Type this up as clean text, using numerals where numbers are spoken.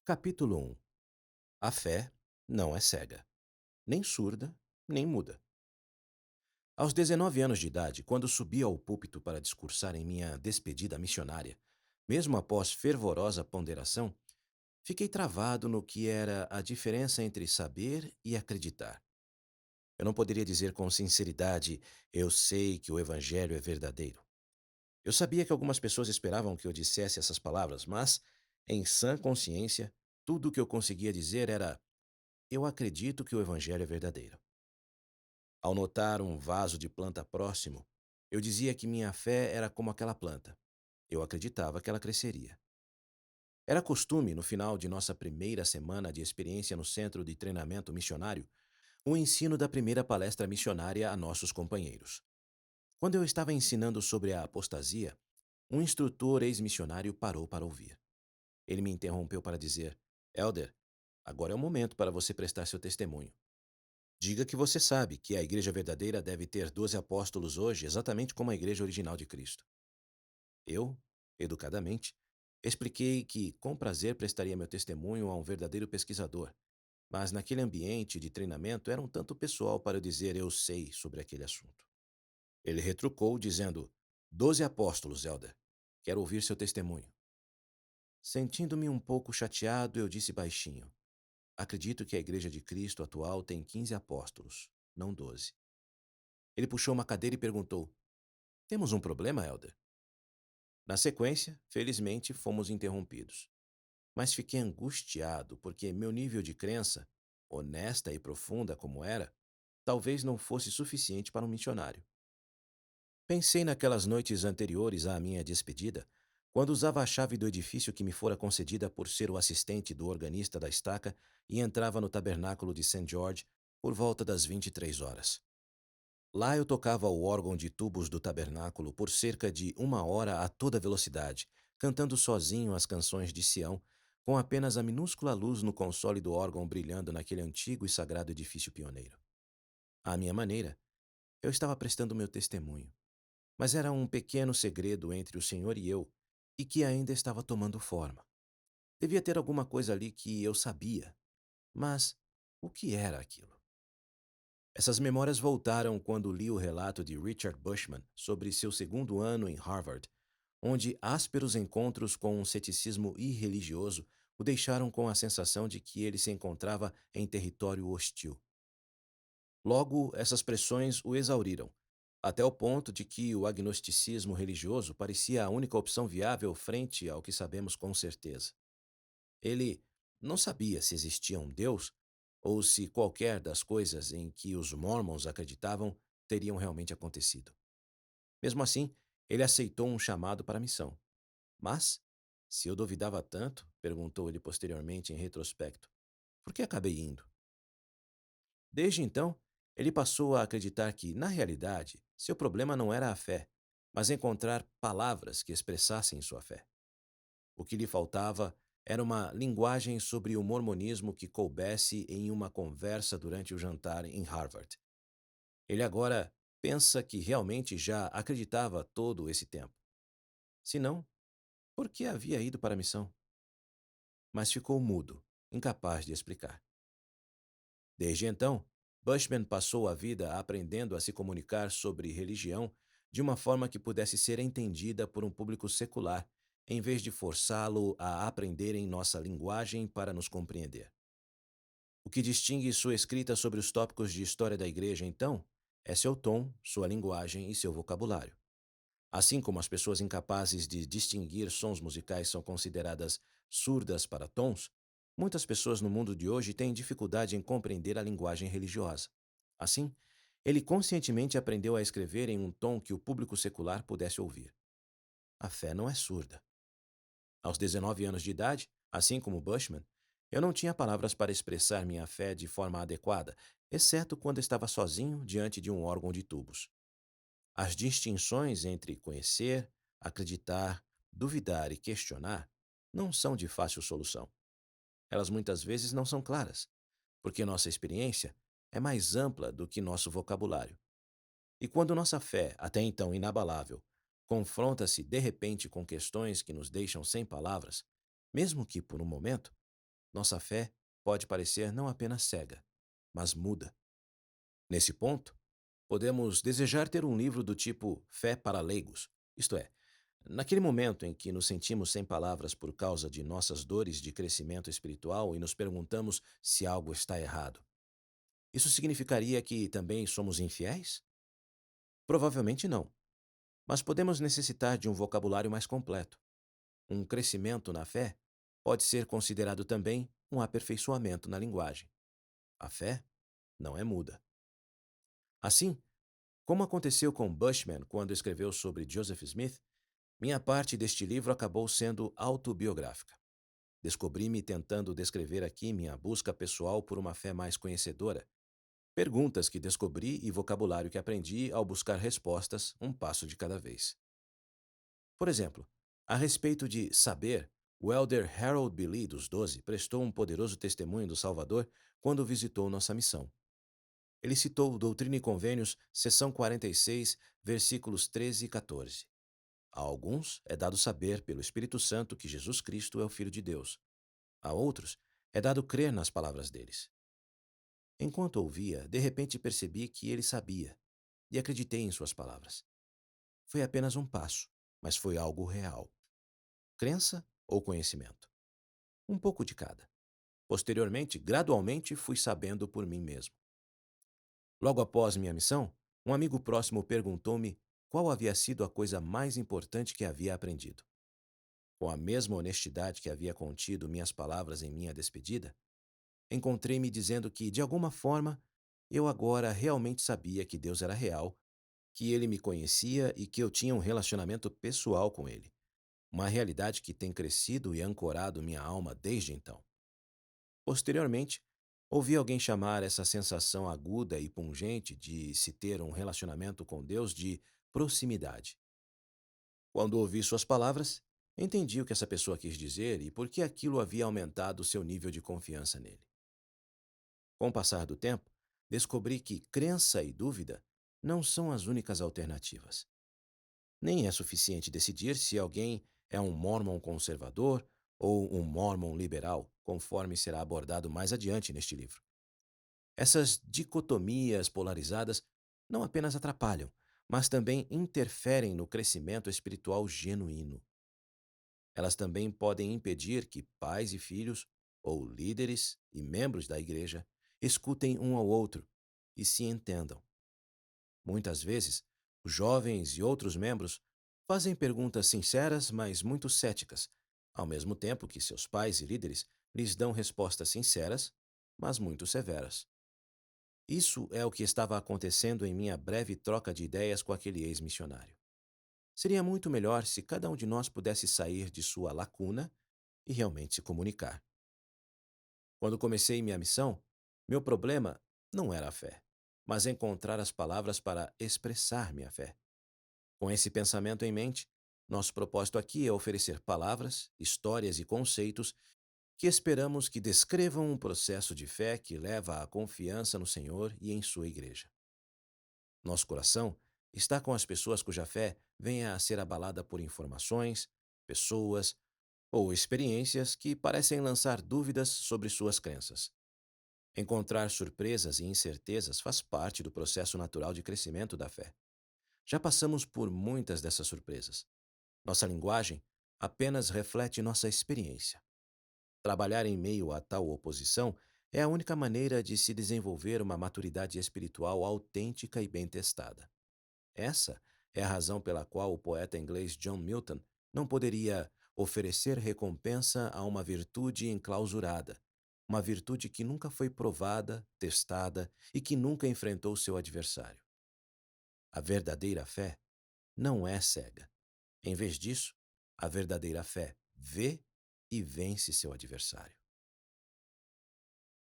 Capítulo 1. A fé não é cega, nem surda, nem muda. Aos 19 anos de idade, quando subi ao púlpito para discursar em minha despedida missionária, mesmo após fervorosa ponderação, fiquei travado no que era a diferença entre saber e acreditar. Eu não poderia dizer com sinceridade: eu sei que o Evangelho é verdadeiro. Eu sabia que algumas pessoas esperavam que eu dissesse essas palavras, mas, em sã consciência, tudo o que eu conseguia dizer era: eu acredito que o Evangelho é verdadeiro. Ao notar um vaso de planta próximo, eu dizia que minha fé era como aquela planta. Eu acreditava que ela cresceria. Era costume, no final de nossa primeira semana de experiência no Centro de Treinamento Missionário, o ensino da primeira palestra missionária a nossos companheiros. Quando eu estava ensinando sobre a apostasia, um instrutor ex-missionário parou para ouvir. Ele me interrompeu para dizer: Elder, agora é o momento para você prestar seu testemunho. Diga que você sabe que a igreja verdadeira deve ter 12 apóstolos hoje, exatamente como a igreja original de Cristo. Eu, educadamente, expliquei que com prazer prestaria meu testemunho a um verdadeiro pesquisador, mas naquele ambiente de treinamento era um tanto pessoal para eu dizer eu sei sobre aquele assunto. Ele retrucou, dizendo: 12 apóstolos, Elder. Quero ouvir seu testemunho. Sentindo-me um pouco chateado, eu disse baixinho: acredito que a igreja de Cristo atual tem 15 apóstolos, não 12. Ele puxou uma cadeira e perguntou: temos um problema, Elder? Na sequência, felizmente, fomos interrompidos. Mas fiquei angustiado porque meu nível de crença, honesta e profunda como era, talvez não fosse suficiente para um missionário. Pensei naquelas noites anteriores à minha despedida, quando usava a chave do edifício que me fora concedida por ser o assistente do organista da estaca e entrava no tabernáculo de St. George por volta das 23 horas. Lá eu tocava o órgão de tubos do tabernáculo por cerca de 1 hora a toda velocidade, cantando sozinho as canções de Sião, com apenas a minúscula luz no console do órgão brilhando naquele antigo e sagrado edifício pioneiro. À minha maneira, eu estava prestando meu testemunho, mas era um pequeno segredo entre o Senhor e eu, e que ainda estava tomando forma. Devia ter alguma coisa ali que eu sabia, mas o que era aquilo? Essas memórias voltaram quando li o relato de Richard Bushman sobre seu segundo ano em Harvard, onde ásperos encontros com um ceticismo irreligioso o deixaram com a sensação de que ele se encontrava em território hostil. Logo, essas pressões o exauriram, até o ponto de que o agnosticismo religioso parecia a única opção viável frente ao que sabemos com certeza. Ele não sabia se existia um Deus ou se qualquer das coisas em que os Mormons acreditavam teriam realmente acontecido. Mesmo assim, ele aceitou um chamado para a missão. Mas, se eu duvidava tanto, perguntou ele posteriormente em retrospecto, por que acabei indo? Desde então, ele passou a acreditar que, na realidade, seu problema não era a fé, mas encontrar palavras que expressassem sua fé. O que lhe faltava era uma linguagem sobre o mormonismo que coubesse em uma conversa durante o jantar em Harvard. Ele agora pensa que realmente já acreditava todo esse tempo. Se não, por que havia ido para a missão? Mas ficou mudo, incapaz de explicar. Desde então, Bushman passou a vida aprendendo a se comunicar sobre religião de uma forma que pudesse ser entendida por um público secular, em vez de forçá-lo a aprender em nossa linguagem para nos compreender. O que distingue sua escrita sobre os tópicos de história da igreja, então, é seu tom, sua linguagem e seu vocabulário. Assim como as pessoas incapazes de distinguir sons musicais são consideradas surdas para tons, muitas pessoas no mundo de hoje têm dificuldade em compreender a linguagem religiosa. Assim, ele conscientemente aprendeu a escrever em um tom que o público secular pudesse ouvir. A fé não é surda. Aos 19 anos de idade, assim como Bushman, eu não tinha palavras para expressar minha fé de forma adequada, exceto quando estava sozinho diante de um órgão de tubos. As distinções entre conhecer, acreditar, duvidar e questionar não são de fácil solução. Elas muitas vezes não são claras, porque nossa experiência é mais ampla do que nosso vocabulário. E quando nossa fé, até então inabalável, confronta-se de repente com questões que nos deixam sem palavras, mesmo que por um momento, nossa fé pode parecer não apenas cega, mas muda. Nesse ponto, podemos desejar ter um livro do tipo Fé para Leigos, isto é, naquele momento em que nos sentimos sem palavras por causa de nossas dores de crescimento espiritual e nos perguntamos se algo está errado. Isso significaria que também somos infiéis? Provavelmente não, mas podemos necessitar de um vocabulário mais completo. Um crescimento na fé pode ser considerado também um aperfeiçoamento na linguagem. A fé não é muda. Assim, como aconteceu com Bushman quando escreveu sobre Joseph Smith, minha parte deste livro acabou sendo autobiográfica. Descobri-me tentando descrever aqui minha busca pessoal por uma fé mais conhecedora, perguntas que descobri e vocabulário que aprendi ao buscar respostas um passo de cada vez. Por exemplo, a respeito de saber, o elder Harold B. Lee, dos 12, prestou um poderoso testemunho do Salvador quando visitou nossa missão. Ele citou Doutrina e Convênios, seção 46, versículos 13 e 14. A alguns é dado saber pelo Espírito Santo que Jesus Cristo é o Filho de Deus. A outros é dado crer nas palavras deles. Enquanto ouvia, de repente percebi que ele sabia, e acreditei em suas palavras. Foi apenas um passo, mas foi algo real. Crença ou conhecimento? Um pouco de cada. Posteriormente, gradualmente, fui sabendo por mim mesmo. Logo após minha missão, um amigo próximo perguntou-me qual havia sido a coisa mais importante que havia aprendido. Com a mesma honestidade que havia contido minhas palavras em minha despedida, encontrei-me dizendo que, de alguma forma, eu agora realmente sabia que Deus era real, que ele me conhecia e que eu tinha um relacionamento pessoal com ele. Uma realidade que tem crescido e ancorado minha alma desde então. Posteriormente, ouvi alguém chamar essa sensação aguda e pungente de se ter um relacionamento com Deus de proximidade. Quando ouvi suas palavras, entendi o que essa pessoa quis dizer e por que aquilo havia aumentado seu nível de confiança nele. Com o passar do tempo, descobri que crença e dúvida não são as únicas alternativas. Nem é suficiente decidir se alguém é um mórmon conservador ou um mórmon liberal, conforme será abordado mais adiante neste livro. Essas dicotomias polarizadas não apenas atrapalham, mas também interferem no crescimento espiritual genuíno. Elas também podem impedir que pais e filhos, ou líderes e membros da igreja, escutem um ao outro e se entendam. Muitas vezes, os jovens e outros membros fazem perguntas sinceras, mas muito céticas, ao mesmo tempo que seus pais e líderes lhes dão respostas sinceras, mas muito severas. Isso é o que estava acontecendo em minha breve troca de ideias com aquele ex-missionário. Seria muito melhor se cada um de nós pudesse sair de sua lacuna e realmente se comunicar. Quando comecei minha missão, meu problema não era a fé, mas encontrar as palavras para expressar minha fé. Com esse pensamento em mente, nosso propósito aqui é oferecer palavras, histórias e conceitos que esperamos que descrevam um processo de fé que leva à confiança no Senhor e em sua igreja. Nosso coração está com as pessoas cuja fé venha a ser abalada por informações, pessoas ou experiências que parecem lançar dúvidas sobre suas crenças. Encontrar surpresas e incertezas faz parte do processo natural de crescimento da fé. Já passamos por muitas dessas surpresas. Nossa linguagem apenas reflete nossa experiência. Trabalhar em meio a tal oposição é a única maneira de se desenvolver uma maturidade espiritual autêntica e bem testada. Essa é a razão pela qual o poeta inglês John Milton não poderia oferecer recompensa a uma virtude enclausurada, uma virtude que nunca foi provada, testada e que nunca enfrentou seu adversário. A verdadeira fé não é cega. Em vez disso, a verdadeira fé vê e vence seu adversário.